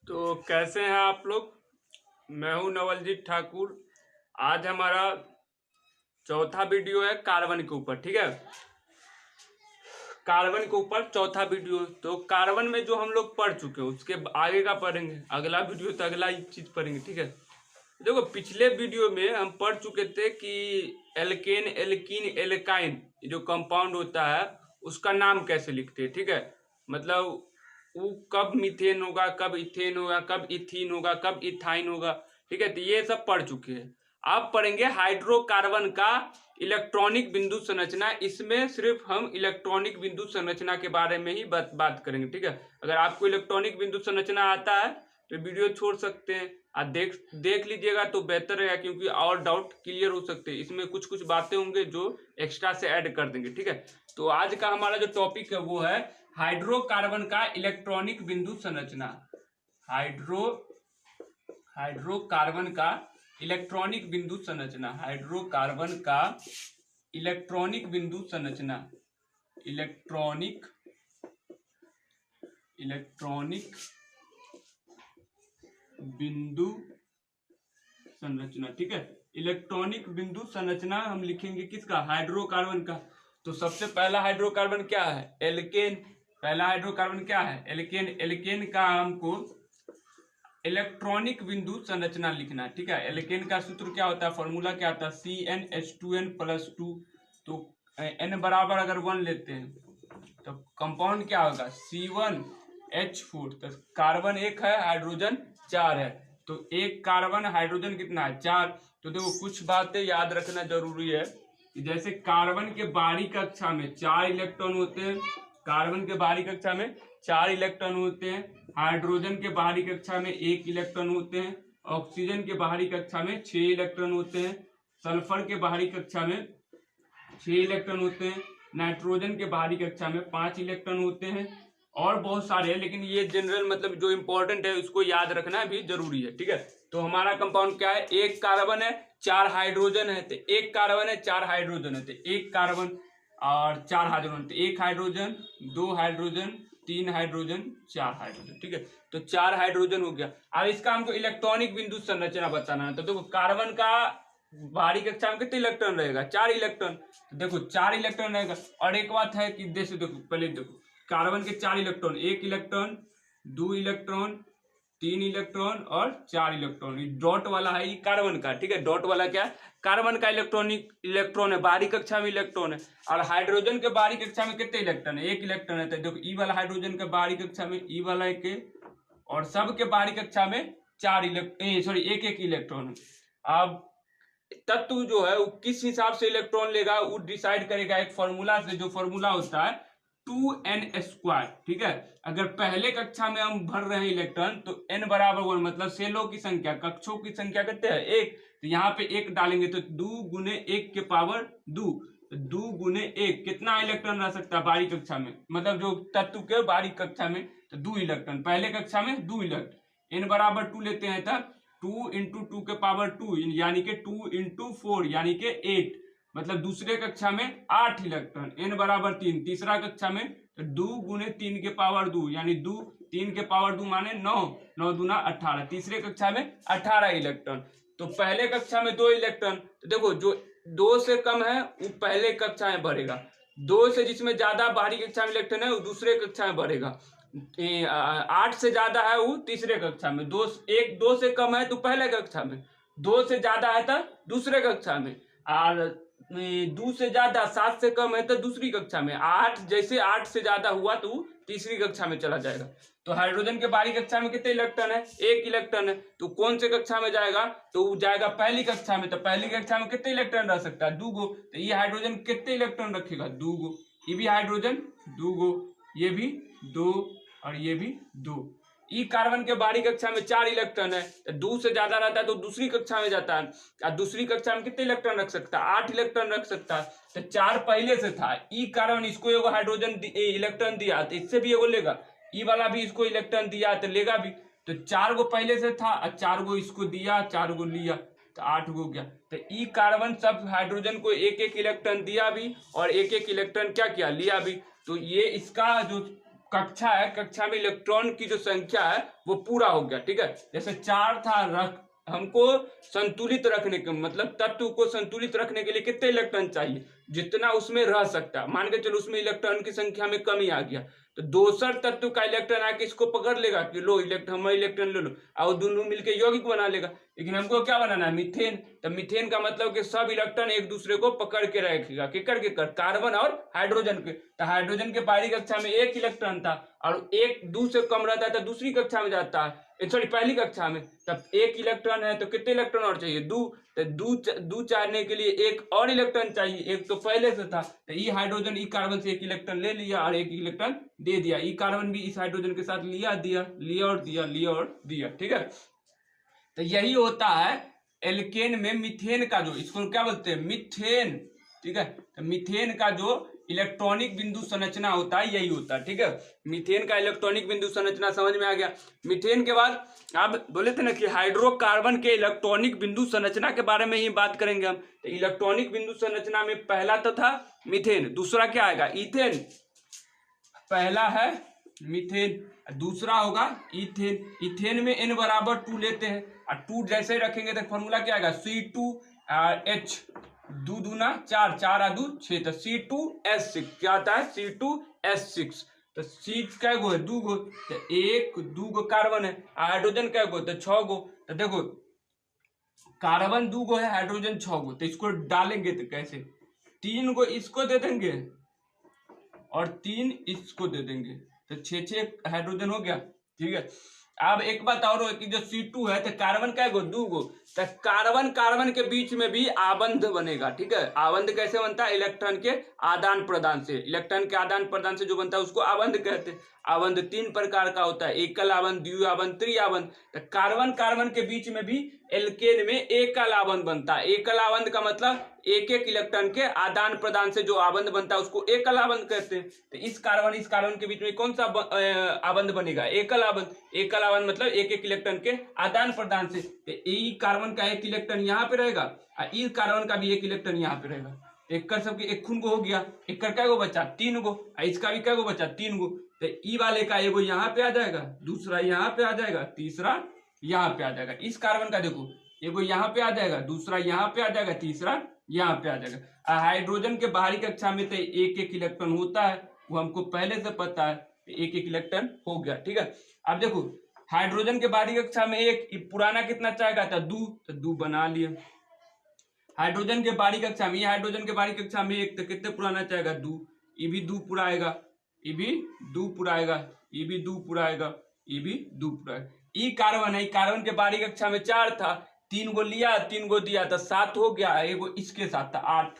तो कैसे हैं आप लोग। मैं हूं नवलजीत ठाकुर। आज हमारा चौथा वीडियो है कार्बन के ऊपर। ठीक है, कार्बन के ऊपर चौथा वीडियो। तो कार्बन में जो हम लोग पढ़ चुके हैं उसके आगे का पढ़ेंगे। अगला वीडियो तो अगला ही चीज पढ़ेंगे। ठीक है, देखो पिछले वीडियो में हम पढ़ चुके थे कि एल्केन, एल्कीन, एल्काइन जो कंपाउंड होता है उसका नाम कैसे लिखते हैं। ठीक है, मतलब वो कब मीथेन होगा, कब इथेन होगा, कब इथीन होगा, कब इथाइन होगा। ठीक है, तो ये सब पढ़ चुके हैं। अब पढ़ेंगे हाइड्रोकार्बन का इलेक्ट्रॉनिक बिंदु संरचना। इसमें सिर्फ हम इलेक्ट्रॉनिक बिंदु संरचना के बारे में ही बात करेंगे। ठीक है, अगर आपको इलेक्ट्रॉनिक बिंदु संरचना आता है तो वीडियो छोड़ सकते हैं, आप देख लीजिएगा तो बेहतर रहेगा, क्योंकि और डाउट क्लियर हो सकते हैं। इसमें कुछ कुछ बातें होंगे जो एक्स्ट्रा से ऐड कर देंगे। ठीक है, तो आज का हमारा जो टॉपिक है वो है हाइड्रोकार्बन का इलेक्ट्रॉनिक बिंदु संरचना। हाइड्रोकार्बन का इलेक्ट्रॉनिक बिंदु संरचना। हाइड्रोकार्बन का इलेक्ट्रॉनिक बिंदु संरचना। इलेक्ट्रॉनिक बिंदु संरचना। ठीक है, इलेक्ट्रॉनिक बिंदु संरचना हम लिखेंगे किसका? हाइड्रोकार्बन का। तो सबसे पहला हाइड्रोकार्बन क्या है? एल्केन। पहला हाइड्रोकार्बन क्या है? एल्केन। एल्केन का हमको इलेक्ट्रॉनिक बिंदु संरचना लिखना है। ठीक है, एल्केन का सूत्र क्या होता है, फॉर्मूला क्या होता है? CnH2n+2। तो n बराबर अगर 1 लेते हैं तो कंपाउंड क्या होगा? C1H4। तो कार्बन 1 है, हाइड्रोजन 4 है। तो एक कार्बन, हाइड्रोजन कितना है? 4। तो देखो कुछ बातें याद रखना जरूरी है कि जैसे कार्बन के बाहरी कक्षा में 4 इलेक्ट्रॉन होते हैं। कार्बन के बाहरी कक्षा में 4 इलेक्ट्रॉन होते हैं। हाइड्रोजन के बाहरी कक्षा में 1 इलेक्ट्रॉन होते हैं। ऑक्सीजन के बाहरी कक्षा में 6 इलेक्ट्रॉन होते हैं। सल्फर के बाहरी कक्षा में 6 इलेक्ट्रॉन होते हैं। नाइट्रोजन के बाहरी कक्षा में 5 इलेक्ट्रॉन होते हैं। और बहुत सारे हैं, लेकिन ये जनरल मतलब जो इंपॉर्टेंट है उसको याद रखना भी जरूरी है। ठीक है, तो हमारा कंपाउंड क्या है? एक कार्बन है, 4 हाइड्रोजन है। तो एक कार्बन है, 4 हाइड्रोजन है। तो एक कार्बन और 4 हाइड्रोजन। तो 1 हाइड्रोजन, 2 हाइड्रोजन, 3 हाइड्रोजन, 4 हाइड्रोजन। ठीक है, तो 4 हाइड्रोजन हो गया। अब इसका हमको इलेक्ट्रॉनिक बिंदु संरचना बताना है। तो देखो कार्बन का बाहरी कक्षा में कितने इलेक्ट्रॉन रहेगा? 4 इलेक्ट्रॉन। तो देखो 4 इलेक्ट्रॉन रहेगा। और एक बात है कि देखो पहले देखो कार्बन के 4 इलेक्ट्रॉन, 1 इलेक्ट्रॉन, 2 इलेक्ट्रॉन, 3 इलेक्ट्रॉन और 4 इलेक्ट्रॉन। ये डॉट वाला है ये कार्बन का। ठीक है, डॉट वाला क्या है? कार्बन का इलेक्ट्रॉन है, बाहरी कक्षा में इलेक्ट्रॉन है। और हाइड्रोजन के बाहरी कक्षा में कितने इलेक्ट्रॉन है? 1 इलेक्ट्रॉन है। तो देखो ई वाला हाइड्रोजन के बाहरी कक्षा में ई वाला एक, और सबके बाहरी कक्षा में 4 एक एक इलेक्ट्रॉन है। अब तत्व जो है वो किस हिसाब से इलेक्ट्रॉन लेगा वो डिसाइड करेगा एक फॉर्मूला से, जो फॉर्मूला होता है 2n²। ठीक है, अगर पहले कक्षा में हम भर रहे हैं इलेक्ट्रॉन तो n बराबर 1, मतलब सेलों की संख्या, कक्षों की संख्या कितने है? 1। तो यहाँ पे 1 डालेंगे तो 2 × 1 के पावर 2। 2 × 1 कितना इलेक्ट्रॉन रह सकता है बाहरी कक्षा में? मतलब जो तत्व के बाहरी कक्षा में, तो 2 इलेक्ट्रॉन। पहले कक्षा में 2 इलेक्ट्रॉन। n बराबर 2 लेते हैं तब 2 × 2 के पावर 2 यानी कि 2 × 4 यानी कि 8। मतलब दूसरे कक्षा में 8 इलेक्ट्रॉन। n बराबर 3। तीसरा कक्षा में 2 × 3 के पावर 2 यानी 2, 3 के पावर 2 माने 9, 9 दूना 18। तीसरे कक्षा में 18 इलेक्ट्रॉन। तो पहले कक्षा में 2 इलेक्ट्रॉन। तो देखो जो 2 से कम है वो पहले कक्षा में बढ़ेगा। 2 से जिसमें ज्यादा बाहरी कक्षा में इलेक्ट्रॉन है वो दूसरे कक्षा में बढ़ेगा। 8 से ज्यादा है वो तीसरे कक्षा में। 2 से कम है तो पहले कक्षा में। 2 से ज्यादा है तो दूसरे कक्षा में। और 2 से ज्यादा 7 से कम है तो दूसरी कक्षा में। 8 जैसे 8 से ज्यादा हुआ तो तीसरी कक्षा में चला जाएगा। तो हाइड्रोजन के बाहरी कक्षा में कितने इलेक्ट्रॉन है? 1 इलेक्ट्रॉन है। तो कौन से कक्षा में जाएगा? तो वो जाएगा पहली कक्षा में। तो पहली कक्षा में कितने इलेक्ट्रॉन रह सकता है? 2 गो। तो ये हाइड्रोजन कितने इलेक्ट्रॉन रखेगा? 2 गो। ये भी हाइड्रोजन 2 गो, ये भी 2 और ये भी 2। ई कार्बन के बाहरी कक्षा में 4 इलेक्ट्रॉन है। तो 2 से ज्यादा रहता है तो दूसरी कक्षा में जाता है। और दूसरी कक्षा में कितने इलेक्ट्रॉन रख सकता है? 8 इलेक्ट्रॉन रख सकता है। तो 4 पहले से था। ई कार्बन इसको एगो हाइड्रोजन इलेक्ट्रॉन दिया तो इससे भी एगो लेगा। ई वाला भी इसको इलेक्ट्रॉन दिया तो लेगा भी। तो 4 गो पहले से था और 4 गो इसको दिया, 4 गो लिया, तो 8 गो गया। तो ई कार्बन सब हाइड्रोजन को एक एक इलेक्ट्रॉन दिया भी और एक एक इलेक्ट्रॉन क्या किया? लिया भी। तो ये इसका जो कक्षा है, कक्षा में इलेक्ट्रॉन की जो संख्या है वो पूरा हो गया, ठीक है। जैसे 4 था, हमको संतुलित रखने के मतलब तत्व को संतुलित रखने के लिए कितने इलेक्ट्रॉन चाहिए, जितना उसमें रह सकता है। मान के चलो उसमें इलेक्ट्रॉन की संख्या में कमी आ गया, तो दूसर तत्व का इलेक्ट्रॉन आके इसको पकड़ लेगा कि लो हमारा इलेक्ट्रॉन ले लो, और दोनों मिलकर यौगिक बना लेगा। लेकिन हमको क्या बनाना है, मीथेन। तो मीथेन का मतलब कि सब इलेक्ट्रॉन एक दूसरे को पकड़ के रखेगा, केकर कार्बन और हाइड्रोजन के। तो हाइड्रोजन के पहली कक्षा में 1 इलेक्ट्रॉन था, और 1 2 से कम रहता है तो दूसरी कक्षा में जाता है, सॉरी पहली कक्षा में। तब 1 इलेक्ट्रॉन है तो कितने इलेक्ट्रॉन और चाहिए, 2। तो दू चाहने के लिए 1 और इलेक्ट्रॉन चाहिए, 1 तो पहले से था। तो ई हाइड्रोजन ई कार्बन से 1 इलेक्ट्रॉन ले लिया और 1 इलेक्ट्रॉन दे दिया। ई कार्बन भी इस हाइड्रोजन के साथ लिया और दिया, ठीक है। तो यही होता है एल्केन में मीथेन का जो, इसको क्या बोलते हैं, मीथेन, ठीक है। तो मीथेन का जो इलेक्ट्रॉनिक बिंदु संरचना होता है यही होता है, ठीक है। मीथेन का इलेक्ट्रॉनिक बिंदु संरचना समझ में आ गया। मीथेन के बाद अब बोले थे ना कि हाइड्रोकार्बन के इलेक्ट्रॉनिक बिंदु संरचना के बारे में ही बात करेंगे हम। तो इलेक्ट्रॉनिक बिंदु संरचना में पहला तो था मीथेन, दूसरा क्या आएगा, इथेन। पहला है मीथेन, दूसरा होगा इथेन। इथेन में n बराबर 2 लेते हैं, और 2 जैसे ही रखेंगे तो फॉर्मूला क्या आएगा, C2H, 2 दूना 4, 4 आ 2 6, तो C2H6 क्या आता है, C2H6। तो C कै गो है, 2 गो, तो 1 2 गो कार्बन है, हाइड्रोजन कै गो, तो 6 गो। तो देखो कार्बन 2 गो है, हाइड्रोजन 6 गो, तो इसको डालेंगे तो कैसे, 3 गो इसको दे देंगे और 3 इसको दे देंगे, तो 6 हाइड्रोजन हो गया, ठीक है। अब एक बात और है कि जो C2 है तो कार्बन क्या गो, 2 गो, तो कार्बन के बीच में भी आबंध बनेगा, ठीक है। आबंध कैसे बनता है, इलेक्ट्रॉन के आदान प्रदान से। इलेक्ट्रॉन के आदान प्रदान से जो बनता है उसको आबंध कहते हैं। आबंध 3 प्रकार का होता है, एकल आबंध, द्विआबंध, त्रिआबंध। तो कार्बन के बीच में भी एल्केन में एकल आबंध बनता है। एकल आबंध का मतलब एक इलेक्ट्रॉन के आदान प्रदान से जो आबंध बनता है उसको एकल आबंध कहते हैं। तो इस कार्बन के बीच में कौन सा आबंध बनेगा, एकल आबंध। एकल आबंध मतलब एक इलेक्ट्रॉन के आदान प्रदान से। तो ई कार्बन का 1 इलेक्ट्रॉन यहाँ पे रहेगा और ई कार्बन का भी 1 इलेक्ट्रॉन यहाँ पे रहेगा। एक सबके एक खून को हो गया, एक क्या गो बचा, 3 गो, इसका भी क्या गो बचा, 3 गो। तो ई वाले का एगो यहाँ पे आ जाएगा, दूसरा यहाँ पे आ जाएगा, तीसरा यहाँ पे आ जाएगा। इस कार्बन का देखो एगो यहाँ पे आ जाएगा, दूसरा यहाँ पे आ जाएगा, तीसरा यहाँ पे आ जाएगा। हाइड्रोजन के बाहरी कक्षा में तो 1 इलेक्ट्रॉन होता है, वो हमको पहले से पता है, 1 इलेक्ट्रॉन हो गया, ठीक है। अब देखो हाइड्रोजन के बाहरी कक्षा में 1, पुराना कितना चाहेगा था, 2, तो 2 बना लिए। हाइड्रोजन के बाहरी कक्षा में, हाइड्रोजन के बाहरी कक्षा में 1, तो कितने पुराना चाहेगा, 2, ये भी 2 पूरा आएगा, ये भी 2 पूरा आएगा, ये भी 2 पूरा आएगा, ये भी 2 पूरा आएगा। ई कार्बन है, कार्बन के बाहरी कक्षा में 4 था, 3 गो लिया, 3 गो दिया, तो 7 हो गया। एगो इसके साथ था 8,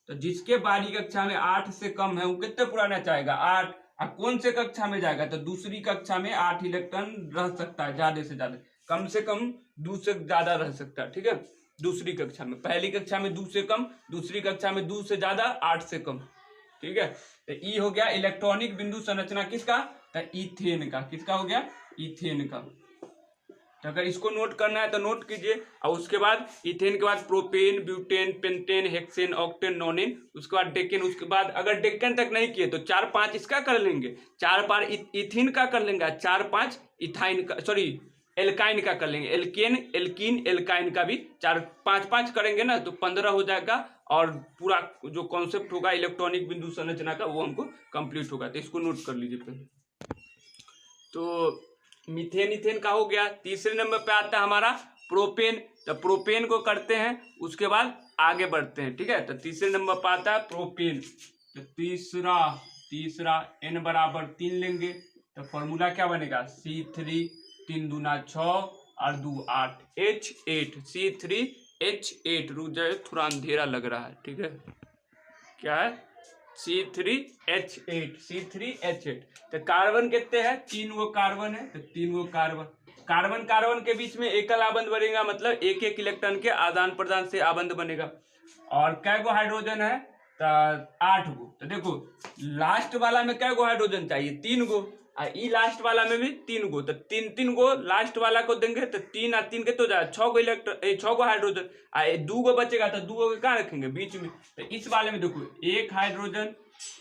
तो जिसके बाहरी कक्षा में 8 से कम है वो कितने पुराना चाहेगा, 8। और कौन से कक्षा में जाएगा, तो दूसरी कक्षा में 8 इलेक्ट्रॉन रह सकता है, ज्यादा से ज्यादा, कम से कम 2 से ज्यादा रह सकता है, ठीक है। दूसरी कक्षा में, पहली कक्षा में 2 से कम, दूसरी कक्षा में 2 से ज्यादा, 8 से कम, ठीक है। तो ई हो गया इलेक्ट्रॉनिक बिंदु संरचना किसका, तो इथेन का। किसका हो गया, इथेन का। तो अगर इसको नोट करना है तो नोट कीजिए। और उसके बाद इथेन के बाद propane, butane, pentane, hexane, octane, नोनेन, उसके बाद डेकेन। उसके बाद अगर डेकेन तक नहीं किए तो 4-5 इसका कर लेंगे, 4 इथीन का कर लेंगे, 4-5 इथाइन का, सॉरी एल्काइन का कर लेंगे। एल्कीन, एल्काइन का भी 4-5 करेंगे ना तो 15 हो जाएगा, और पूरा जो कॉन्सेप्ट होगा इलेक्ट्रॉनिक बिंदु संरचना का वो हमको कंप्लीट होगा। तो इसको नोट कर लीजिए पहले। तो मीथेन इथेन का हो गया। तीसरे नंबर पे आता है हमारा प्रोपेन। तो प्रोपेन को करते हैं, उसके बाद आगे बढ़ते हैं, ठीक है। तो तीसरे नंबर पे आता है प्रोपेन। तो तीसरा n बराबर 3 लेंगे, तो फॉर्मूला क्या बनेगा, C3, 3 दूना 6 और 2 8, H8, C3H8। रुक जाए थोड़ा अंधेरा लग रहा है, ठीक है। क्या है, C3H8। तो कार्बन कितने हैं, 3 गो कार्बन है, तो 3 गो कार्बन के बीच में एकल आबंध बनेगा, मतलब 1 इलेक्ट्रॉन के आदान प्रदान से आबंध बनेगा। और कै गो हाइड्रोजन है, तो 8 गो। तो देखो लास्ट वाला में कै गो हाइड्रोजन चाहिए, 3 गो, और ई लास्ट वाला में भी 3 गो। तो 3 गो लास्ट वाला को देंगे, तो 3 और 3 के तो जाए 6 गो इलेक्ट्रॉन, 6 गो हाइड्रोजन। 2 गो बचेगा तो 2 गो कहाँ रखेंगे, बीच में। तो इस वाले में देखो 1 हाइड्रोजन,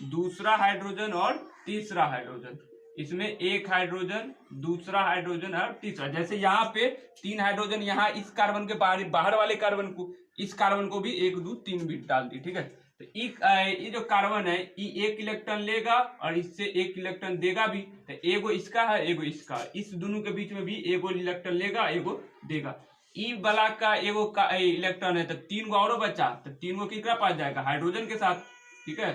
दूसरा हाइड्रोजन और तीसरा हाइड्रोजन, इसमें एक हाइड्रोजन, दूसरा हाइड्रोजन और तीसरा। जैसे यहाँ पे 3 हाइड्रोजन, यहाँ इस कार्बन के बाहर वाले कार्बन को, इस कार्बन को भी 1 2 3 बिट डाल दी, ठीक है। तो ये जो कार्बन है ये 1 इलेक्ट्रॉन लेगा और इससे 1 इलेक्ट्रॉन देगा भी। तो एगो इसका है, एगो इसका, इस दोनों के बीच में भी एगो इलेक्ट्रॉन लेगा, एगो देगा। ई वाला का एगो का इलेक्ट्रॉन है तो 3 गो और बचा, तो 3 गो किसका पास जाएगा, हाइड्रोजन के साथ, ठीक है।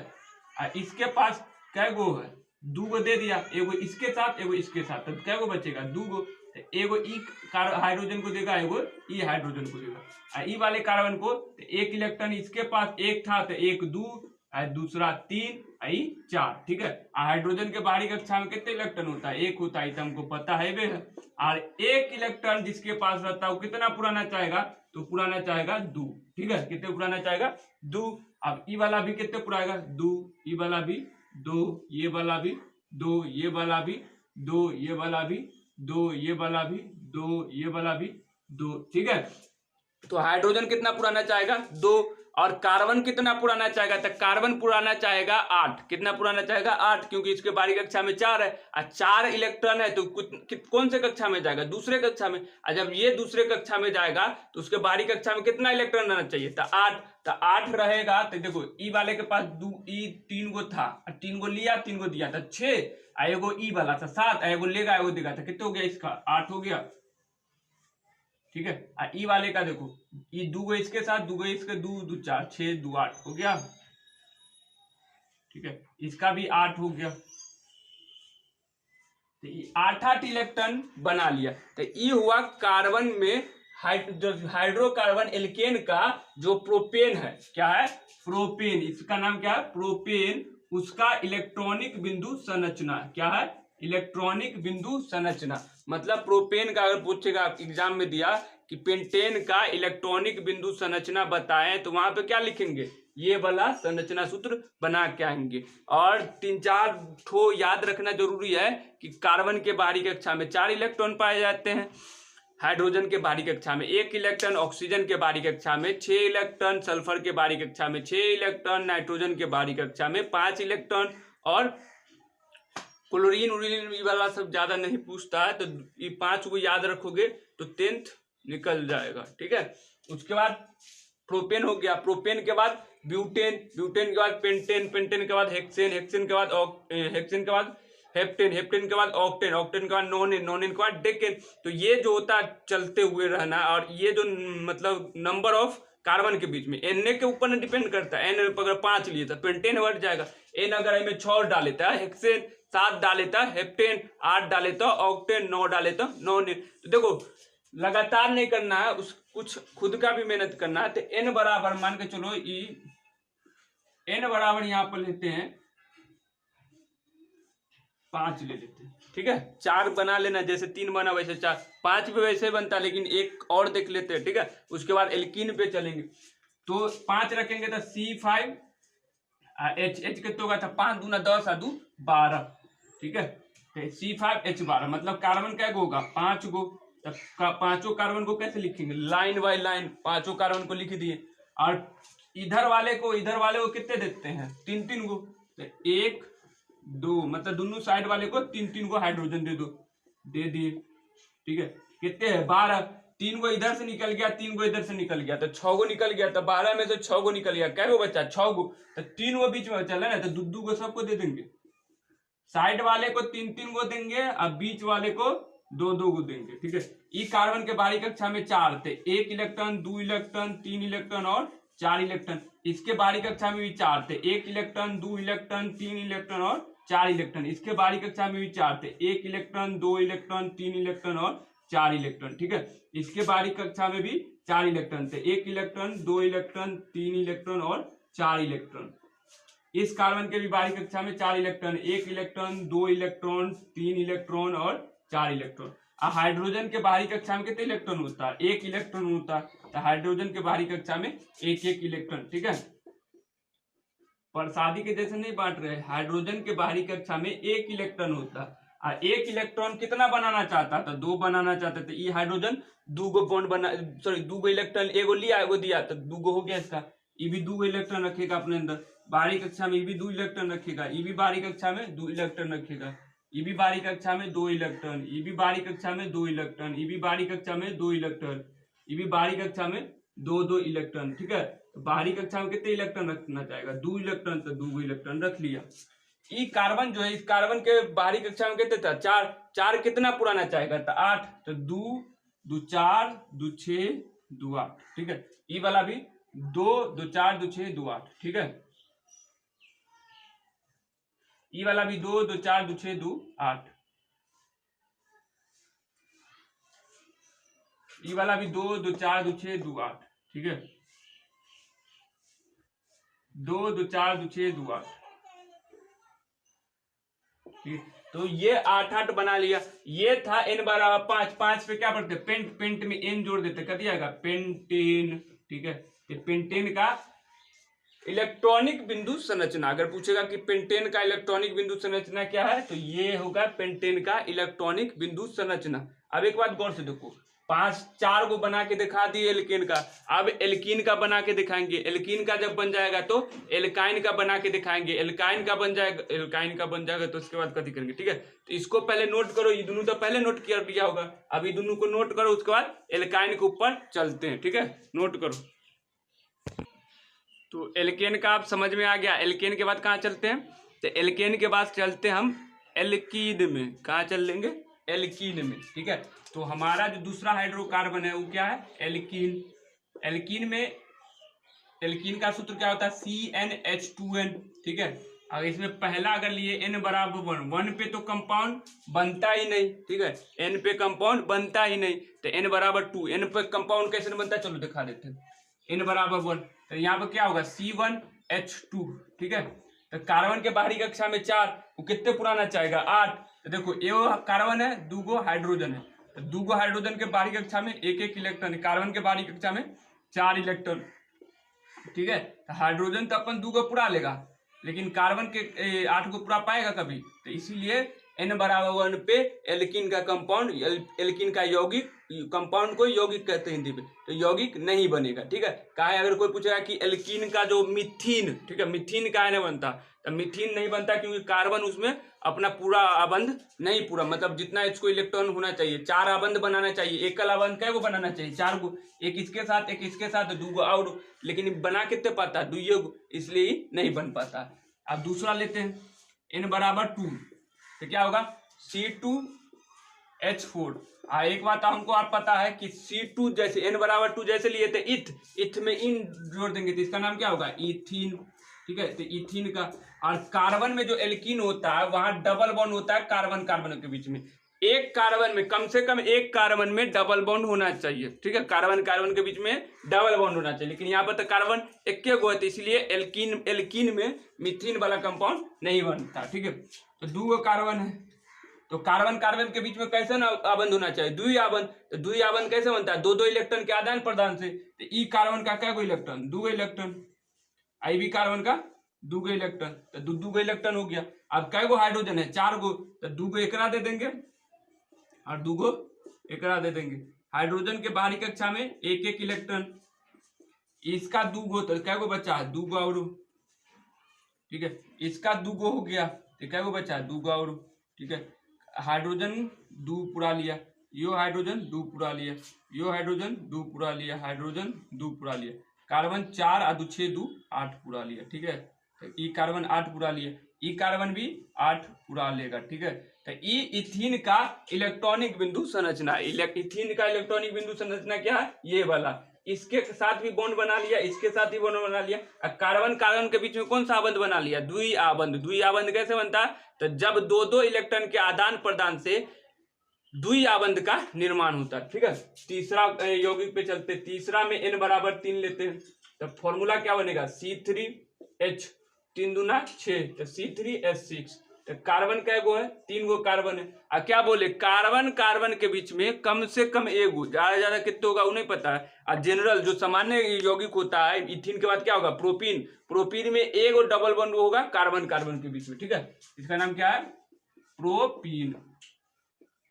और इसके पास कै गो है, 2 गो दे दिया, एगो इसके साथ एगो इसके साथ, तो कै गो बचेगा, 2 गो। तो एगो ई हाइड्रोजन को देगा, एगो ई हाइड्रोजन को देगा। और ई वाले कार्बन को 1 इलेक्ट्रॉन इसके पास 1 था तो 1 2, और दूसरा 3, आई 4, ठीक है। हाइड्रोजन के बाहरी कक्षा में कितने इलेक्ट्रॉन होता है, 1 होता है, तो हमको पता है वे है। और 1 इलेक्ट्रॉन जिसके पास रहता है वो कितना पुराना चाहेगा, तो पुराना चाहेगा 2, ठीक है। कितने पुराना चाहेगा, 2। अब ई वाला भी कितने पुराएगा, 2, ई वाला भी 2, ये वाला भी 2, ये वाला भी 2, ये वाला भी 2, ये वाला भी 2, ये वाला भी 2, ठीक है। तो हाइड्रोजन कितना पुराना चाहेगा, 2। और कार्बन कितना पुराना चाहेगा, तो कार्बन पुराना चाहेगा 8। कितना पुराना चाहेगा, 8, क्योंकि इसके बाहरी कक्षा में 4 है और 4 इलेक्ट्रॉन है, तो कौन से कक्षा में जाएगा, दूसरे कक्षा में। और जब ये दूसरे कक्षा में जाएगा तो उसके बाहरी कक्षा में कितना इलेक्ट्रॉन रहना चाहिए, तो 8। तो 8 रहेगा। तो देखो ई वाले के पास 3 गो था, 3 गो लिया, 3 गो दिया, तो 6। एगो ई वाला था 7, एगो लेगा एगो देगा, तो कितने हो गया, इसका 8 हो गया, ठीक है। और ई वाले का देखो, ये 2 गो इसके साथ, 2 गो इसके, 2 2 4 6 2 8 हो गया, ठीक है। इसका भी 8 हो गया। तो ये 8 इलेक्ट्रॉन बना लिया। तो ये हुआ कार्बन में हाइड्रोकार्बन एल्केन का जो प्रोपेन है, क्या है, प्रोपेन, इसका नाम क्या है, प्रोपेन। उसका इलेक्ट्रॉनिक बिंदु संरचना क्या है, इलेक्ट्रॉनिक बिंदु संरचना। मतलब प्रोपेन का अगर पूछेगा एग्जाम में दिया कि पेंटेन का इलेक्ट्रॉनिक बिंदु संरचना बताएं, तो वहां पे क्या लिखेंगे, ये वाला संरचना सूत्र बना के आएंगे। और 3-4 ठो याद रखना जरूरी है कि कार्बन के बाहरी कक्षा में 4 इलेक्ट्रॉन पाए जाते हैं, हाइड्रोजन के बाहरी कक्षा में 1 इलेक्ट्रॉन, ऑक्सीजन के बाहरी कक्षा में 6 इलेक्ट्रॉन, सल्फर के बाहरी कक्षा में 6 इलेक्ट्रॉन, नाइट्रोजन के बाहरी कक्षा में 5 इलेक्ट्रॉन, और क्लोरीन उरीन वाला सब ज्यादा नहीं पूछता है। तो ये 5 को याद रखोगे तो 10th निकल जाएगा, ठीक है। उसके बाद प्रोपेन हो गया, प्रोपेन के बाद ब्यूटेन, ब्यूटेन के बाद पेंटेन, पेंटेन के बाद हेक्सेन, हेक्सेन के बाद हेक्सेन के बाद हेप्टेन, हेप्टेन के बाद ऑक्टेन, ऑक्टेन के बाद नोनेन, नोनेन के बाद डेकेन। तो ये जो होता है चलते हुए रहना, और ये जो मतलब नंबर ऑफ कार्बन के बीच में एन के ऊपर डिपेंड करता है। एन अगर 5 लिए तो पेंटेन बढ़ जाएगा, एन अगर में 6 डाले तो हेक्सेन, 7 डाले तो हेप्टेन, 8 डाले तो ऑक्टेन, 9 डाले तो नोनेन। तो देखो लगातार नहीं करना है, उस कुछ खुद का भी मेहनत करना है। तो एन बराबर मान के चलो, एन बराबर यहाँ पर लेते हैं 5 ले लेते हैं, ठीक है। 4 बना लेना, जैसे 3 बना वैसे 4, 5 भी वैसे बनता, लेकिन एक और देख लेते हैं, ठीक है। उसके बाद एल्कीन पे चलेंगे, तो 5 रखेंगे तो C5 H, H कितना होगा, था 5 दूना 10 और 2 12, ठीक है। तो C5H12 मतलब कार्बन क्या होगा, 5 गो। तो पांचों कार्बन को कैसे लिखेंगे, लाइन बाय लाइन 5 कार्बन को लिख दिए। और इधर वाले को कितने देते हैं, 3 गो। तो 1 2 मतलब दोनों साइड वाले को 3 गो हाइड्रोजन दे दिए, ठीक है। कितने हैं, 12। 3 गो इधर से निकल गया, 3 गो इधर से निकल गया, तो 6 गो निकल गया। तो 12 में से 6 गो निकल गया, क्या गो बचा, 6 गो। तो 3 गो बीच में बचा है ना, तो 2 गो सबको दे देंगे। साइड वाले को 3 गो देंगे और बीच वाले को 2 गो देंगे, ठीक है। ई कार्बन के बाहरी कक्षा में 4 थे, 1 इलेक्ट्रॉन, 2 इलेक्ट्रॉन, 3 इलेक्ट्रॉन और 4 इलेक्ट्रॉन। इसके बाहरी कक्षा में भी 4 थे, 1 इलेक्ट्रॉन, 2 इलेक्ट्रॉन, 3 इलेक्ट्रॉन और 4 इलेक्ट्रॉन। इसके बाहरी कक्षा में भी 4 थे, 1 इलेक्ट्रॉन, 2 इलेक्ट्रॉन, 3 इलेक्ट्रॉन और 4 इलेक्ट्रॉन, ठीक है। इसके बाहरी कक्षा में भी 4 इलेक्ट्रॉन थे, 1 इलेक्ट्रॉन, 2 इलेक्ट्रॉन, 3 इलेक्ट्रॉन और 4 इलेक्ट्रॉन। इस कार्बन के भी बाहरी कक्षा में 4 इलेक्ट्रॉन, 1 इलेक्ट्रॉन, 2 इलेक्ट्रॉन, 3 इलेक्ट्रॉन और 4 इलेक्ट्रॉन। हाइड्रोजन के बाहरी कक्षा में कितने इलेक्ट्रॉन होता है, 1 इलेक्ट्रॉन होता है। तो हाइड्रोजन के बाहरी कक्षा में 1 इलेक्ट्रॉन, ठीक है। प्रसादी के जैसे नहीं बांट रहे, हाइड्रोजन के बाहरी कक्षा में 1 इलेक्ट्रॉन होता है। 1 इलेक्ट्रॉन कितना बनाना चाहता था, 2 बनाना चाहते थे। ये हाइड्रोजन 2 गो बॉन्ड बना, सॉरी 2 गो इलेक्ट्रॉन, एगो लिया एगो दिया, तो 2 गो हो गया इसका। ये भी 2 गो इलेक्ट्रॉन रखेगा अपने अंदर, बाहरी कक्षा में ई भी 2 इलेक्ट्रॉन रखेगा, ई भी बाहरी कक्षा में 2 इलेक्ट्रॉन रखेगा, ई भी बाहरी कक्षा में 2 इलेक्ट्रॉन, ई भी बाहरी कक्षा में 2 इलेक्ट्रॉन, ई भी बाहरी कक्षा में 2 इलेक्ट्रॉन, ई भी बाहरी कक्षा में 2 इलेक्ट्रॉन। ठीक है, तो बाहरी कक्षा में कितने इलेक्ट्रॉन रखना चाहेगा? 2 इलेक्ट्रॉन, तो 2 इलेक्ट्रॉन रख लिया। ई कार्बन जो है, इस कार्बन के बाहरी कक्षा में कितने था? 4। 4 कितना पुराना चाहेगा? तो 8, तो 2 2 4 2 6 2 8। ठीक है, ई वाला भी 2 2 4 2 6 2 8। ठीक है, ई वाला भी 2 2 4 2 6 2 8। ई वाला भी 2 2 4 2 6 2 8। ठीक है, 2 2 4 2 6 2 8। ठीक, तो ये 8 8 बना लिया। ये था n बराबर 5। 5 पे क्या पढ़ते? पेंट। पेंट में n जोड़ देते, कर दिया पेंटेन। ठीक है, पेंटेन का इलेक्ट्रॉनिक बिंदु संरचना। अगर पूछेगा कि पेंटेन का इलेक्ट्रॉनिक बिंदु संरचना क्या है, तो ये होगा पेंटेन का इलेक्ट्रॉनिक बिंदु संरचना। अब एक बात गौर से देखो, 4 को बना के दिखा दिए एल्केन का। अब एल्कीन का बना के दिखाएंगे। एल्कीन का जब बन जाएगा तो एल्काइन का बना के दिखाएंगे। एल्काइन का बन जाएगा तो उसके बाद कथी करेंगे? ठीक है, तो इसको पहले नोट करो। ये दोनों तो पहले नोट कर दिया होगा, अब ये दोनों को नोट करो, उसके बाद एल्काइन के ऊपर चलते हैं। ठीक है, नोट करो। तो एल्केन का आप समझ में आ गया। एल्केन के बाद कहाँ चलते हैं? तो एल्केन के बाद चलते हैं हम एल्कीन में। कहाँ चल लेंगे? एल्कीन में। ठीक है, तो हमारा जो दूसरा हाइड्रोकार्बन है वो क्या है? एल्कीन। एल्कीन में एल्कीन का सूत्र क्या होता है? CnH2n। ठीक है, अगर इसमें पहला अगर लिए n बराबर 1 पे तो कंपाउंड बनता ही नहीं। ठीक है, n पे कंपाउंड बनता ही नहीं, तो n बराबर 2। n पे कंपाउंड कैसे बनता है? चलो दिखा देते हैं। n बराबर 1, तो यहाँ पर क्या होगा? C1H2। ठीक है, तो कार्बन के बाहरी कक्षा में 4, वो कितने पुराना चाहेगा? 8। तो देखो ये कार्बन है, 2 हाइड्रोजन है, तो 2 हाइड्रोजन के बाहरी कक्षा में 1 इलेक्ट्रॉन। कार्बन के बाहरी कक्षा में 4 इलेक्ट्रॉन। ठीक है, तो हाइड्रोजन तो अपन 2 पुरा लेगा, लेकिन कार्बन के 8 को पूरा पाएगा कभी? तो इसीलिए n बराबर 1 पे एल्कीन का कंपाउंड, एल्कीन का यौगिक, कंपाउंड को यौगिक कहते हैं हिंदी में, तो यौगिक नहीं बनेगा। ठीक है, काहे? अगर कोई पूछेगा कि एल्कीन का जो मिथीन, ठीक है, मिथीन काहे नहीं बनता? तो मिथीन नहीं बनता क्योंकि कार्बन उसमें अपना पूरा आबंध नहीं, पूरा मतलब जितना इसको इलेक्ट्रॉन होना चाहिए, 4 आबंध बनाना चाहिए। एकल आबंध कै गो बनाना चाहिए? 4 गो, एक इसके साथ, एक इसके साथ, 2 गो और, लेकिन बना कितने पाता है? 2 गो, इसलिए नहीं बन पाता। अब दूसरा लेते हैं, n बराबर 2, तो क्या होगा? C2H4। एक बात हमको आप पता है कि C2 जैसे n बराबर 2 जैसे लिए थे इथ में इन जोड़ देंगे तो इसका नाम क्या होगा? इथीन। ठीक है, तो इथीन का। और कार्बन में जो एल्कीन होता है वहां डबल बॉन्ड होता है कार्बन कार्बन के बीच में। एक कार्बन में कम से कम एक कार्बन में डबल बॉन्ड होना चाहिए। ठीक है, कार्बन कार्बन के बीच में डबल बॉन्ड होना चाहिए, लेकिन यहाँ पर तो कार्बन एक गो है, तो इसलिए एल्कीन में मिथीन वाला कंपाउंड नहीं बनता। ठीक है, तो 2 कार्बन है, तो कार्बन कार्बन के बीच में कैसे ना आबंध होना चाहिए? 2 आबंध। तो 2 आबंध कैसे बनता है? 2 इलेक्ट्रॉन के आदान प्रदान से। तो ई कार्बन का क्या गो इलेक्ट्रॉन? 2 इलेक्ट्रॉन। आई भी कार्बन का 2 इलेक्ट्रॉन, तो 2 इलेक्ट्रॉन हो गया। अब कै गो हाइड्रोजन है? 4 गो, तो 2 एकरा दे देंगे और 2 एकरा दे देंगे। हाइड्रोजन के बाहरी कक्षा में 1 इलेक्ट्रॉन, इसका 2 तो कै गो बचा? 2 और। ठीक है, इसका 2 हो गया, तो कै गो बचा? 2 और। ठीक है, हाइड्रोजन 2 पूरा लिया, यो हाइड्रोजन 2 पूरा लिया, यो हाइड्रोजन 2 पूरा लिया, हाइड्रोजन 2 पूरा लिया, कार्बन 4 और 2 6 2 8 पूरा लिया। ठीक है, तो ई कार्बन 8 पूरा लिया, ई कार्बन भी 8 पूरा लेगा। ठीक है, तो ई इथीन का इलेक्ट्रॉनिक बिंदु संरचना। इथीन का इलेक्ट्रॉनिक बिंदु संरचना क्या है? ये वाला। इसके साथ भी बॉन्ड बना लिया, इसके साथ भी बॉन्ड बना लिया। कार्बन कार्बन के बीच में कौन सा आबंध बना लिया? 2 आबंध। 2 आबंध कैसे बनता है? तो जब 2 इलेक्ट्रॉन के आदान प्रदान से 2 आबंध का निर्माण होता है। ठीक है, तीसरा यौगिक पे चलते। तीसरा में n बराबर 3 लेते हैं, तो फॉर्मूला क्या बनेगा? C3H, 3 दूना 6, तो C3H6। तो कार्बन कै गो है? 3 गो कार्बन है। और क्या बोले? कार्बन कार्बन के बीच में कम से कम 1 गो, ज्यादा कितने होगा वो नहीं पता है। और जनरल जो सामान्य यौगिक होता है, इथीन के बाद क्या होगा? प्रोपीन। प्रोपीन में 1 और डबल बॉन्ड होगा कार्बन कार्बन के बीच में। ठीक है, इसका नाम क्या है? प्रोपीन।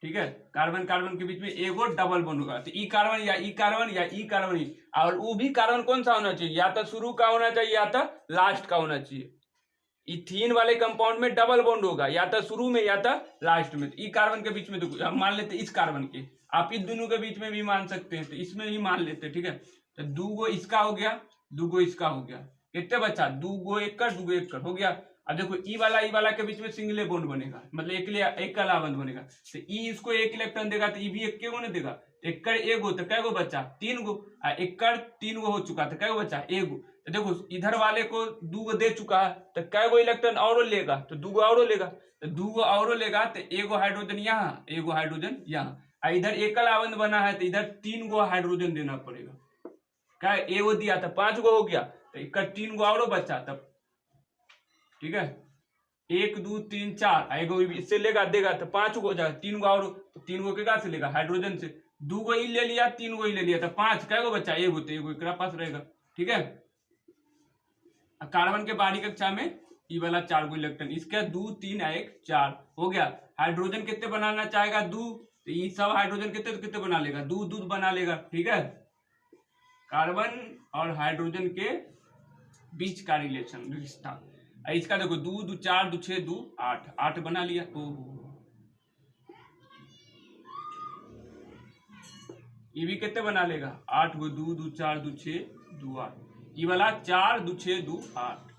ठीक है, कार्बन कार्बन के बीच में एगो डबल बॉन्ड होगा, तो ई कार्बन या ई कार्बन या ई कार्बन ही, और वो भी कार्बन कौन सा होना चाहिए, या तो शुरू का होना चाहिए या तो लास्ट का होना चाहिए। इथीन वाले कंपाउंड में डबल बॉन्ड होगा या तो शुरू में या तो लास्ट में। तो ई कार्बन के बीच में देखो, हम मान लेते इस कार्बन के, आप इस दोनों के बीच में भी मान सकते हैं, तो इसमें ही मान लेते हैं। ठीक है, तो दूगो इसका हो गया, दूगो इसका हो गया, कितने बचा, दूगो एक कर हो गया। अब देखो ई वाला के बीच में सिंगले बॉन्ड बनेगा, मतलब एक का लाबंद बनेगा, तो ई इसको एक इलेक्ट्रॉन देगा, तो ई भी एक के गो नहीं देगा, एकड़ एगो, तो कै गो बचा, 3 गो, एकड़ 3 गो हो चुका, तो कै गो बचा, एगो। तो देखो इधर वाले को 2 गो दे चुका है, तो कै गो इलेक्ट्रॉन और लेगा, तो 2 गो और लेगा, तो 2 गो और लेगा, तो एगो हाइड्रोजन यहाँ, एगो हाइड्रोजन यहाँ, इधर एकल आबंध बना है, तो इधर 3 गो हाइड्रोजन देना पड़ेगा, क्या एगो दिया था 5 गो हो गया, तो एकड़ 3 गो और बचा तब। ठीक है, 1 2 3 4, एगो इससे लेगा देगा, तो 5 गो हो जाएगा, 3 गो और, तो 3 गो के से लेगा, हाइड्रोजन से, 2 गो ई ले लिया, 3 गो ई ले लिया, तो 5 कै गो बचा, एगो, तो एगो एकरा पास रहेगा। ठीक है, कार्बन के बाहरी कक्षा में ई वाला 4 गो इलेक्ट्रॉन, इसका 2 3 1 4 हो गया। हाइड्रोजन कितने बनाना चाहेगा, 2, तो ये सब हाइड्रोजन कितने बना लेगा, 2 बना लेगा। ठीक है, कार्बन और हाइड्रोजन के बीच का रिलेशन, रिश्ता, इसका देखो 2 2 4 2 6 2 8, 8 बना लिया। ये भी कितने बना लेगा, 8 गो, 2 2 4 2 6 2 8, ये वाला 4 2 6 2 8।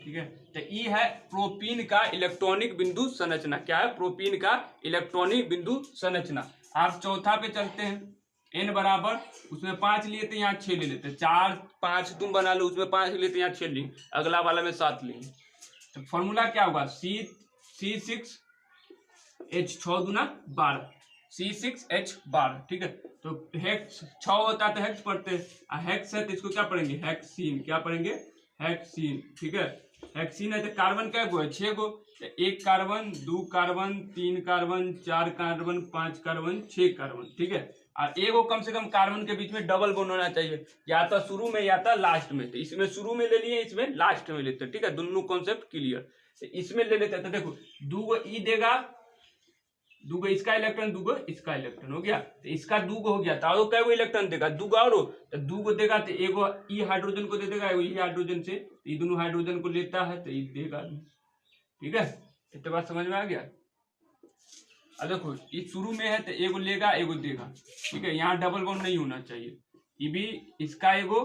ठीक है, तो ये है प्रोपीन का इलेक्ट्रॉनिक बिंदु संरचना। क्या है, प्रोपीन का इलेक्ट्रॉनिक बिंदु संरचना। आप चौथा पे चलते हैं, n बराबर, उसमें 5 लिए थे, यहाँ 6 ले लेते, 4 5 तुम बना लो, उसमें 5 लिए थे, यहाँ 6 लिए, अगला वाला में 7 लेंगे। तो फॉर्मूला क्या होगा, C6H 6 दूना 12, C6H12। ठीक है, तो हेक्स 6 होता है तो हेक्स पढ़ते हैं, हेक्स है तो इसको क्या पढ़ेंगे, हेक्सीन, क्या पढ़ेंगे, हेक्सीन। ठीक है, हेक्सीन है तो कार्बन क्या गो है, 6 गो, तो 1 carbon 2 carbon 3 carbon 4 carbon 5 carbon 6 carbon. ठीक है, और एगो कम से कम कार्बन के बीच में डबल बॉन्ड होना चाहिए, या तो शुरू में या तो लास्ट में, तो इसमें शुरू में ले लिए, इसमें लास्ट में लेते हैं। ठीक है, दोनों कॉन्सेप्ट क्लियर, तो इसमें ले लेते हैं। तो देखो 2 गो ई देगा, 2 गो इसका इलेक्ट्रॉन, 2 गो इसका इलेक्ट्रॉन हो गया, तो इसका 2 गो हो गया, तो कै गो इलेक्ट्रॉन देगा, 2 गो और, तो 2 गो देगा, तो एगो ई हाइड्रोजन को दे देगा, एगो ई हाइड्रोजन से, ये दोनों हाइड्रोजन को लेता है, तो ये देगा। ठीक है, इतने बात समझ में आ गया। अब देखो ये शुरू में है तो एगो लेगा, एगो देगा। ठीक है, यहाँ डबल बॉन्ड नहीं होना चाहिए, ये भी इसका एगो,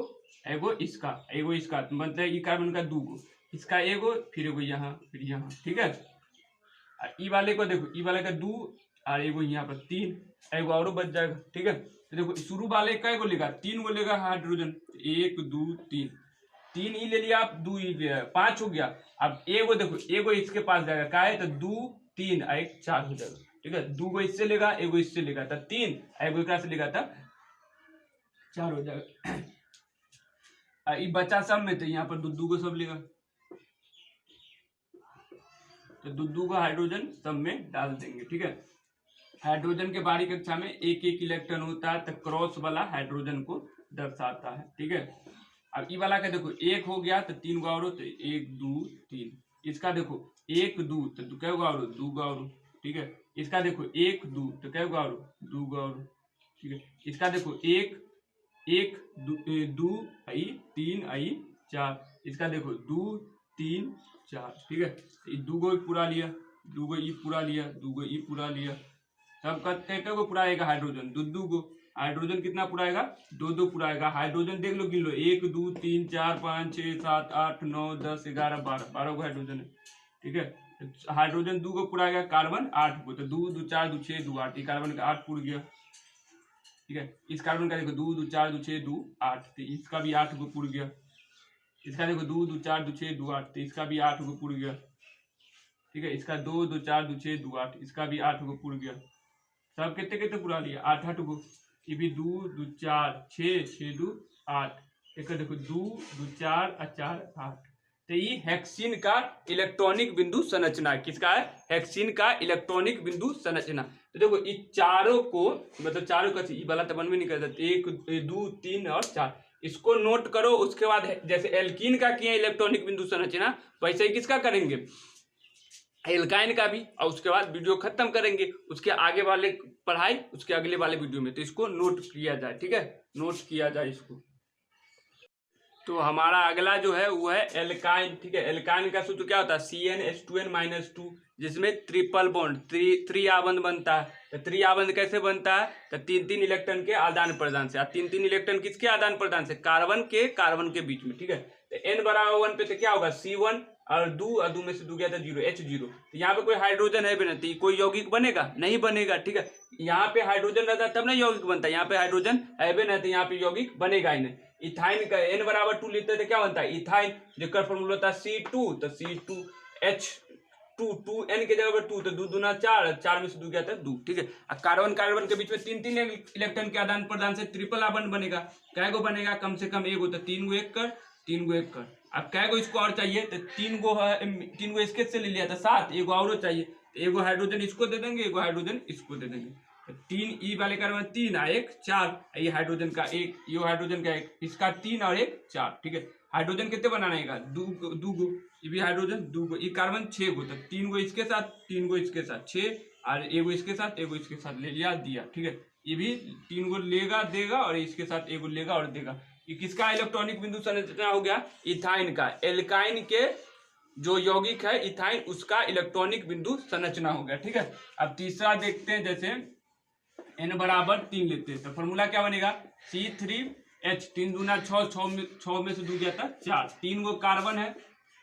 एगो इसका, एगो इसका, मतलब ये कार्बन का 2 गो, इसका एगो, फिर एगो यहाँ, फिर यहाँ। ठीक है, ई वाले को देखो, ई वाले का 2 और एगो यहाँ पर 3, एगो और बच जाएगा। ठीक है, तो देखो शुरू वाले का एगो लेगा, 3 गो लेगा हाइड्रोजन, 1 2 3, 3 ई ले लिया आप, 2 ई लिया, 5 हो गया। अब एगो देखो, एगो इसके पास जाएगा, क्या है, तो 2 3 1 4 हो जाएगा। ठीक है, 2 गो इससे लेगा, एगो इससे लेगा, था 3, एगो एक से लेगा था 4 हो जाएगा। ये बचा सब में, तो यहाँ पर 2 गो सब लेगा, तो 2 गो हाइड्रोजन सब में डाल देंगे। ठीक है, हाइड्रोजन के बाहरी कक्षा में एक इलेक्ट्रॉन होता है, तो क्रॉस वाला हाइड्रोजन को दर्शाता है। ठीक है, अब ई वाला का देखो 1 हो गया, तो 3 गो और, तो 1 2 3, इसका देखो 1 2, तो कै गो और, 2 गो और। ठीक है, इसका देखो 1 2, तो कै गो और, 2 गो और। ठीक है, इसका देखो 1 1 2 आई 3 आई 4, इसका देखो 2 3 4। ठीक है, 2 गो पूरा लिया, 2 गो ई पूरा लिया, 2 गो ई पूरा लिया, सब का को पूरा आएगा हाइड्रोजन, 2 गो हाइड्रोजन कितना पूरा आएगा, 2 पूरा आएगा। हाइड्रोजन देख लो, गिन लो, 1 2 3 4 5 6 7 8 9 10 11 12 गो हाइड्रोजन है। ठीक है, हाइड्रोजन 2 गो पूरा आएगा, कार्बन 8 गो, तो 2 2 4 2 6 2 8, कार्बन का 8 पूर गया। ठीक है, इस कार्बन का देखो 2 2 4 2 6 2 8, तो इसका भी 8 गो पूर गया। इसका देखो 2 2 4 2 6 2 8, तो इसका भी 8 गो पूर गया। ठीक है, इसका 2 2 4 2 6 2 8, इसका भी 8 गो पूर गया। सब कितने कितने पूरा लिया, 8 8 गो, ये भी 2 2 4 6 6 2 8, एक देखो 2 2 4 4 8। तो ये हेक्सीन का इलेक्ट्रॉनिक बिंदु संरचना, किसका है, हेक्सीन का इलेक्ट्रॉनिक बिंदु संरचना। तो देखो ये चारों को, मतलब चारों का ये वाला तो बनवे नहीं करता, 1 2 3 और 4, इसको नोट करो। उसके बाद जैसे एल्कीन का किया इलेक्ट्रॉनिक बिंदु संरचना, वैसे ही किसका करेंगे, एल्काइन का भी, और उसके बाद वीडियो खत्म करेंगे। उसके आगे वाले पढ़ाई उसके अगले वाले वीडियो में, तो इसको नोट किया जाए, ठीक है, नोट किया जाए इसको। तो हमारा अगला जो है वो है एल्काइन, ठीक है। एल्काइन का सूत्र क्या होता है, CnH2n-2, जिसमें ट्रिपल बॉन्ड त्रि आबंध बनता है। तो त्रि आबंध कैसे बनता है, तो तीन तीन इलेक्ट्रॉन के आदान प्रदान से। तीन तीन इलेक्ट्रॉन किसके आदान प्रदान से, कार्बन के बीच में, ठीक है। तो n बराबर 1 पे तो क्या होगा, C1 और दो में से दो गया था 0, H0। तो यहाँ पे कोई हाइड्रोजन है भी नहीं, तो कोई यौगिक बनेगा नहीं, बनेगा, ठीक है। यहाँ पे हाइड्रोजन रहता है तब ना यौगिक बनता है, यहाँ पे हाइड्रोजन है भी नहीं, तो यहाँ पे यौगिक बनेगा ही नहीं। इथाइन का n बराबर 2 लेते थे, क्या बनता है इथाइन, जिसका फॉर्मूला होता है C2, तो C2H2, 2n के जगह पर 2, तो 2 दूना 4, 4 में से 2 गया था 2, ठीक है। अब कार्बन कार्बन के बीच में तीन तीन इलेक्ट्रॉन के आदान प्रदान से ट्रिपल आबंध बनेगा। कै गो बनेगा, कम से कम एगो, तो 3 गो एक कर, 3 गो एक कर। अब कै गो इसको और चाहिए, तो 3 गो इसके से ले लिया था 7, एगो और चाहिए, तो एगो हाइड्रोजन इसको दे देंगे, एगो हाइड्रोजन इसको दे देंगे। तो 3 ई वाले कार्बन 3 और 1 4, ये हाइड्रोजन का 1, ये हाइड्रोजन का 1, इसका 3 और 1 4, ठीक है। हाइड्रोजन कितने बनाना है, दो गो, ये भी हाइड्रोजन 2 गो, ये कार्बन 6 गो, तो 3 गो इसके साथ 3 गो इसके साथ 6, और एगो इसके साथ एगो इसके साथ ले लिया दिया, ठीक है। ये भी 3 गो लेगा देगा, और इसके साथ एगो लेगा और देगा। ये किसका इलेक्ट्रॉनिक बिंदु संरचना हो गया, इथाइन का। एल्काइन के जो यौगिक है इथाइन, उसका इलेक्ट्रॉनिक बिंदु संरचना हो गया, ठीक है। अब तीसरा देखते हैं, जैसे n बराबर 3 लेते हैं, तो फॉर्मूला क्या बनेगा, C3H, 3 दूना 6, 6 में से 2 गया था 4, 3 गो कार्बन है,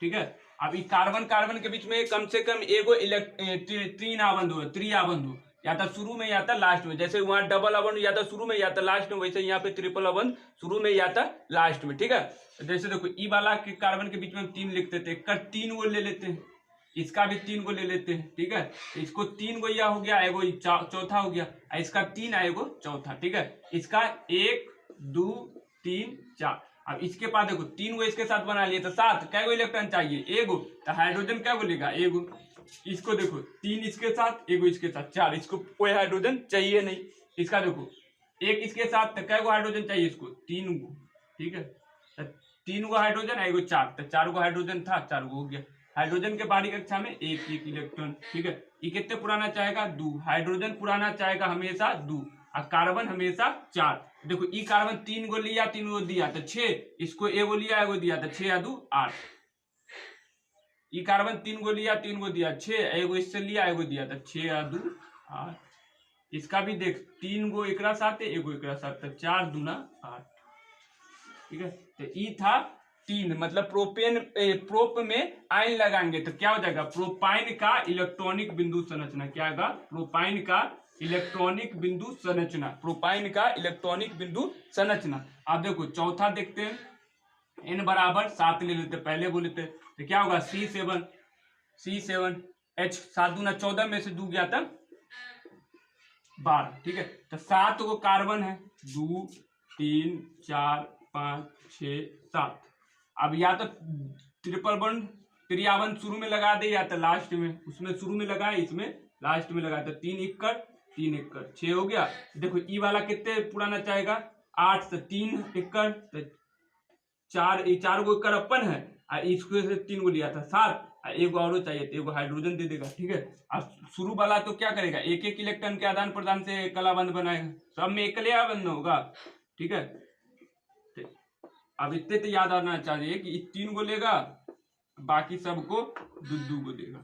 ठीक है। अब ये कार्बन कार्बन के बीच में कम से कम एगो तीन आबंध हो, त्रिआबंध हो, या तो शुरू में या तो लास्ट में। जैसे वहां डबल आबंध या तो शुरू में या तो लास्ट में, वैसे यहाँ पे ट्रिपल आबंध शुरू में या तो लास्ट में, ठीक है। जैसे देखो ई वाला के कार्बन के बीच में 3 लिखते थे, कर 3 गो ले लेते हैं, इसका भी 3 गो ले लेते हैं, ठीक है। इसको 3 गो यह हो गया, एगो चौथा हो गया, इसका 3 एगो चौथा, ठीक है। इसका 1 2 3 4। अब इसके पास देखो 3 गो इसके साथ बना लिए, तो 7, कै गो इलेक्ट्रॉन चाहिए, एगो, तो हाइड्रोजन क्या गो लेगा, एगो। इसको देखो 3 इसके साथ, एगो इसके साथ 4, इसको कोई हाइड्रोजन चाहिए नहीं। इसका देखो 1 इसके साथ, तो कै गो हाइड्रोजन चाहिए इसको, 3 गो, ठीक है। 3 गो हाइड्रोजन, एगो 4, तो 4 गो हाइड्रोजन था, 4 गो हो गया। हाइड्रोजन के बारीक कक्षा में एक एक इलेक्ट्रॉन, ठीक है। ये कितने पुराना चाहेगा, 2, हाइड्रोजन पुराना चाहेगा हमेशा 2, और कार्बन हमेशा 4। देखो ई कार्बन 3 गो लिया, 3 गो दिया, तो 6, इसको एगो लिया एगो दिया, तो 6 या 2 8। ई कार्बन 3 गो लिया, 3 गो दिया, 6, एगो इससे लिया एगो दिया, तो 6 या 2 8। इसका भी देख 3 गो एकरा साथ, एगो एकरा साथ, तो 4 दूना 8, ठीक है। तो ई था 3, मतलब प्रोप में आयन लगाएंगे तो क्या हो जाएगा, प्रोपाइन का इलेक्ट्रॉनिक बिंदु संरचना। क्या होगा, प्रोपाइन का इलेक्ट्रॉनिक बिंदु संरचना, प्रोपाइन का इलेक्ट्रॉनिक बिंदु संरचना। आप देखो चौथा देखते हैं, n बराबर 7 ले लेते, पहले बोले थे, तो क्या होगा C7H, 7 दूना 14 में से 2 गया था 12, ठीक है। तो 7 गो कार्बन है, 2 3 4 5 6 7। अब या तो ट्रिपल बॉन्ड त्रिआबंध शुरू में लगा दे, या तो लास्ट में, उसमें शुरू में लगाए, इसमें लास्ट में लगाए, तो 3 1 कर 3 1 कर 6 हो गया। देखो ई वाला कितने पुराना चाहेगा, 8, तो 3 1 कर, तो 4 गो कर अपन है, और इसको से 3 गो लिया था 7, और एगो और चाहिए, तो एगो हाइड्रोजन दे देगा, ठीक है। अब शुरू वाला तो क्या करेगा, एक एक इलेक्ट्रॉन के आदान प्रदान से कलाबंध बनाएगा, सब में एकले आबंध होगा, ठीक है। अब इतने तो याद आना चाहिए कि 3 गो लेगा, बाकी सबको 2 गो देगा,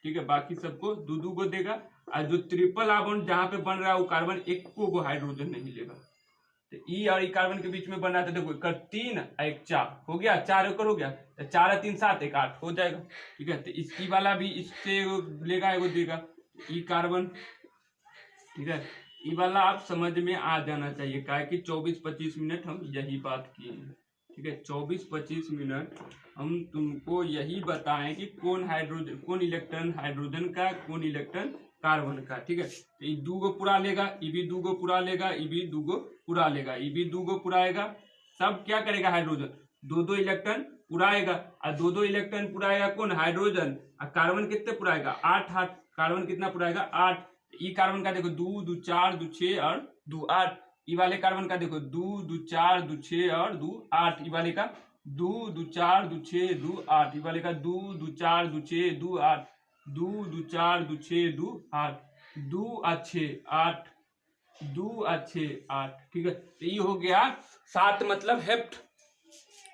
ठीक है, बाकी सबको 2 गो देगा। और जो ट्रिपल आबंध जहां पे बन रहा है वो कार्बन 1 गो हाइड्रोजन नहीं लेगा। तो ई और ई कार्बन के बीच में बन रहा है, तो देखो कर 3 और 1 4 हो गया, 4 एक हो गया, तो 4 और 3 7, 1 8 हो जाएगा, ठीक है। तो इसकी वाला भी इससे लेगा, एगो देगा, ई कार्बन, ठीक है। ई वाला आप समझ में आ जाना चाहिए, क्या कि 24-25 मिनट हम यही बात किए हैं, ठीक है। 24-25 मिनट हम तुमको यही बताएं कि कौन हाइड्रोजन, कौन इलेक्ट्रॉन हाइड्रोजन का, कौन इलेक्ट्रॉन कार्बन का, ठीक है। तो ये 2 गो पूरा लेगा, ये भी 2 गो पूरा लेगा, ये भी 2 गो पूरा लेगा, ये भी 2 गो पुराएगा। सब क्या करेगा, हाइड्रोजन 2 2 इलेक्ट्रॉन पुराएगा, और 2 2 इलेक्ट्रॉन पुराएगा कौन, हाइड्रोजन। और कार्बन कितने पुराएगा, 8 8, कार्बन कितना पुराएगा 8। ई कार्बन का देखो 2 2 4 2 6 और 2 8। ई वाले कार्बन का देखो 2 2 4 2 6 और 2 8। ई वाले का 2 2 4 2 6 2 8। ई वाले का 2 2 4 2 6 2 8। दो दो चार दो छः दो आठ, दो अच्छे आठ, दो अच्छे आठ। ठीक है, तो ये हो गया 7 मतलब हेप्ट,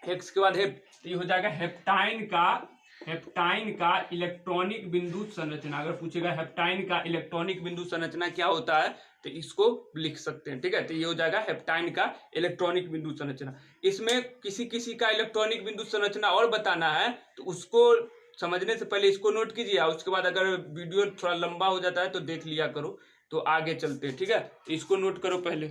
हेक्स के बाद हेप्ट, तो ये हो जाएगा हेप्टाइन का इलेक्ट्रॉनिक बिंदु संरचना। अगर पूछेगा हेप्टाइन का इलेक्ट्रॉनिक बिंदु संरचना क्या होता है तो इसको लिख सकते हैं। ठीक है, तो ये हो जाएगा हेप्टाइन का इलेक्ट्रॉनिक बिंदु संरचना। इसमें किसी किसी का इलेक्ट्रॉनिक बिंदु संरचना और बताना है तो उसको समझने से पहले इसको नोट कीजिए, और उसके बाद अगर वीडियो थोड़ा लंबा हो जाता है तो देख लिया करो। तो आगे चलते हैं। ठीक है, तो इसको नोट करो पहले।